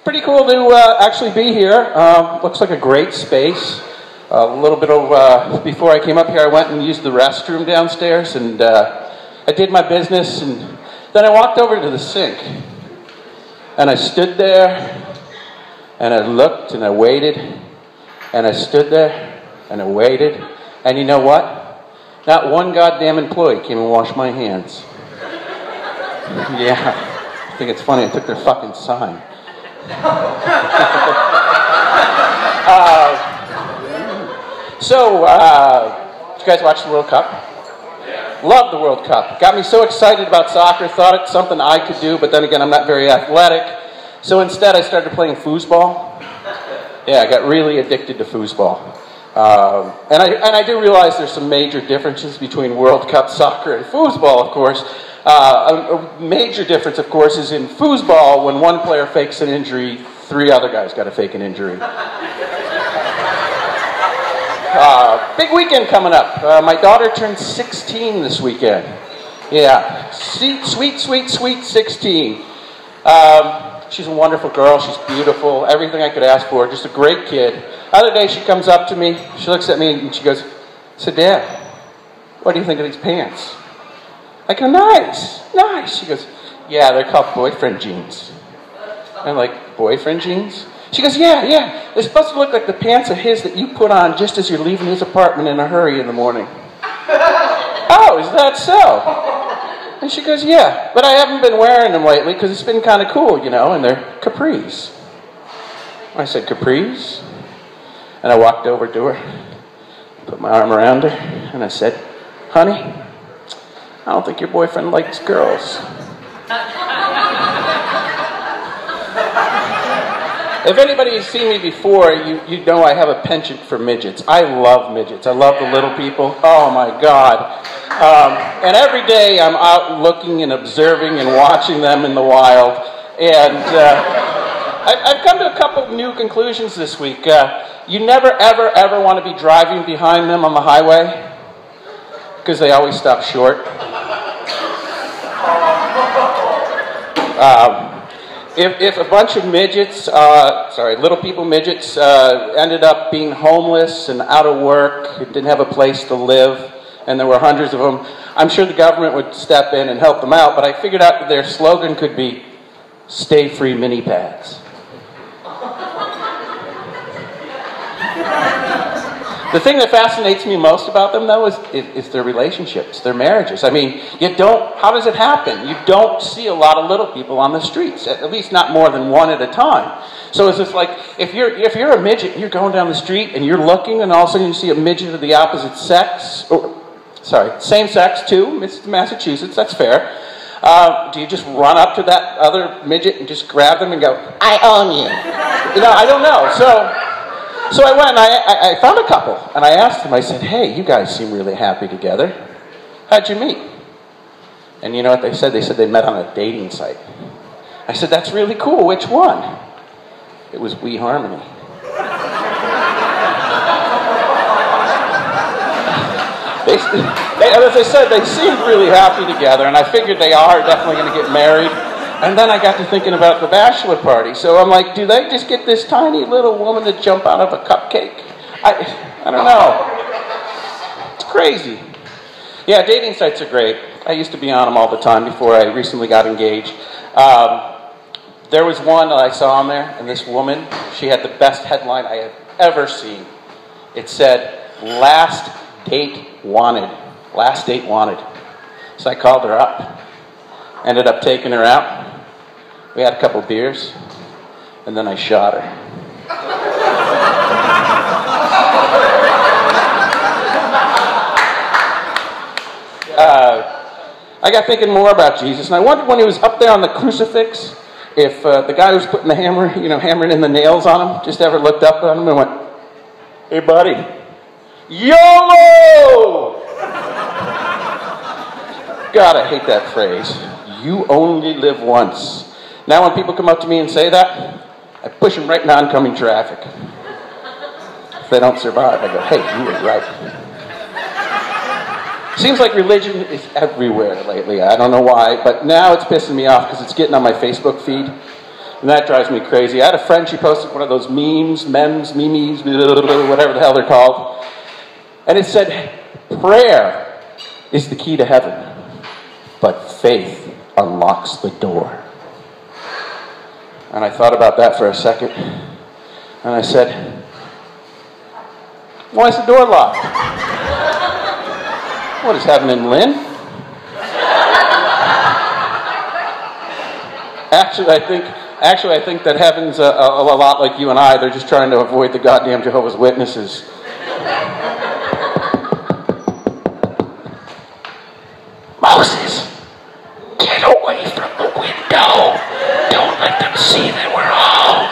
Pretty cool to actually be here. Looks like a great space. A little bit of, before I came up here, I went and used the restroom downstairs, and I did my business, and then I walked over to the sink, and I stood there, and I looked, and I waited, and I stood there, and I waited, and you know what? Not one goddamn employee came and washed my hands. Yeah, I think it's funny, I took their fucking sign. Did you guys watch the World Cup? Yeah. Love the World Cup. Got me so excited about soccer, thought it's something I could do, but then again, I'm not very athletic. So instead, I started playing foosball. Yeah, I got really addicted to foosball. And I do realize there's some major differences between World Cup soccer and foosball, of course. A major difference, of course, is in foosball, when one player fakes an injury, 3 other guys got to fake an injury. Big weekend coming up. My daughter turned 16 this weekend. Yeah, sweet 16. She's a wonderful girl. She's beautiful. Everything I could ask for. Just a great kid. Other day she comes up to me. She looks at me and she goes, "So Dad, what do you think of these pants?" I go, nice. She goes, "Yeah, they're called boyfriend jeans." I'm like, boyfriend jeans? She goes, yeah. They're supposed to look like the pants of his that you put on just as you're leaving his apartment in a hurry in the morning. Oh, is that so? And she goes, yeah, but I haven't been wearing them lately because it's been kind of cool, you know, and they're capris. I said, capris? And I walked over to her, put my arm around her, and I said, "Honey, I don't think your boyfriend likes girls." If anybody's seen me before, you know I have a penchant for midgets. I love midgets. I love the little people. Oh my God. And every day I'm out looking and observing and watching them in the wild. And I've come to a couple of new conclusions this week. You never, ever want to be driving behind them on the highway, because they always stop short. If a bunch of midgets, little people midgets, ended up being homeless and out of work, didn't have a place to live, and there were hundreds of them, I'm sure the government would step in and help them out, but I figured out that their slogan could be, "Stay free mini pads." The thing that fascinates me most about them, though, is their relationships, their marriages. I mean, how does it happen? You don't see a lot of little people on the streets, at least not more than one at a time. So it's just like, if you're a midget, and you're going down the street and you're looking, and all of a sudden you see a midget of the opposite sex, same sex too, Massachusetts, that's fair. Do you just run up to that other midget and just grab them and go, "I own you"? I don't know. So I went and I found a couple, and I asked them, I said, "Hey, you guys seem really happy together. How'd you meet?" And you know what they said? They said they met on a dating site. I said, "That's really cool. Which one?" It was WeHarmony. As I said, they seemed really happy together, and I figured they are definitely going to get married. And then I got to thinking about the bachelor party. So I'm like, do they just get this tiny little woman to jump out of a cupcake? I don't know. It's crazy. Yeah, dating sites are great. I used to be on them all the time before I recently got engaged. There was one that I saw on there, and this woman, she had the best headline I have ever seen. It said, "Last date wanted." Last date wanted. So I called her up. Ended up taking her out. We had a couple beers, and then I shot her. I got thinking more about Jesus, and I wondered when he was up there on the crucifix, if the guy who was putting the hammer, hammering in the nails on him, just ever looked up at him and went, "Hey, buddy, YOLO!" God, I hate that phrase. You only live once. Now when people come up to me and say that, I push them right in oncoming traffic. If they don't survive, I go, "Hey, you were right." Seems like religion is everywhere lately. I don't know why, but now it's pissing me off because it's getting on my Facebook feed. And that drives me crazy. I had a friend, she posted one of those memes, whatever the hell they're called. And it said, prayer is the key to heaven, but faith unlocks the door. And I thought about that for a second. And I said, why is the door locked? What is heaven in Lynn? Actually, I think that heaven's a lot like you and I. They're just trying to avoid the goddamn Jehovah's Witnesses. Moses, get away from the window. Don't let them see that we're home.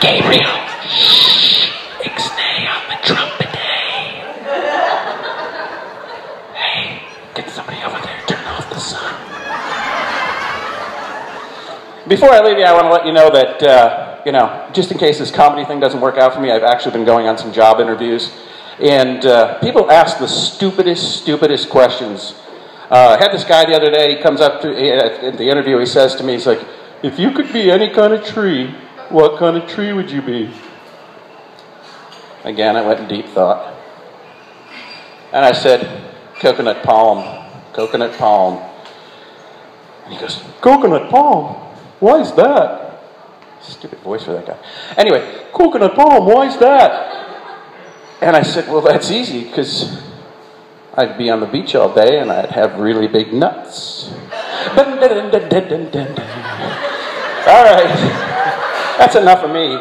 Gabriel, shh, ixnay on the trumpet. Hey, get somebody over there, turn off the sun. Before I leave you, I want to let you know that, just in case this comedy thing doesn't work out for me, I've actually been going on some job interviews. And people ask the stupidest questions. I had this guy the other day, he comes up to at the interview, he says to me, he's like, if you could be any kind of tree, what kind of tree would you be? Again, I went in deep thought. And I said, coconut palm, coconut palm. And he goes, coconut palm? Why is that? Stupid voice for that guy. Anyway, coconut palm, why is that? And I said, well, that's easy, because I'd be on the beach all day and I'd have really big nuts. All right, that's enough of me.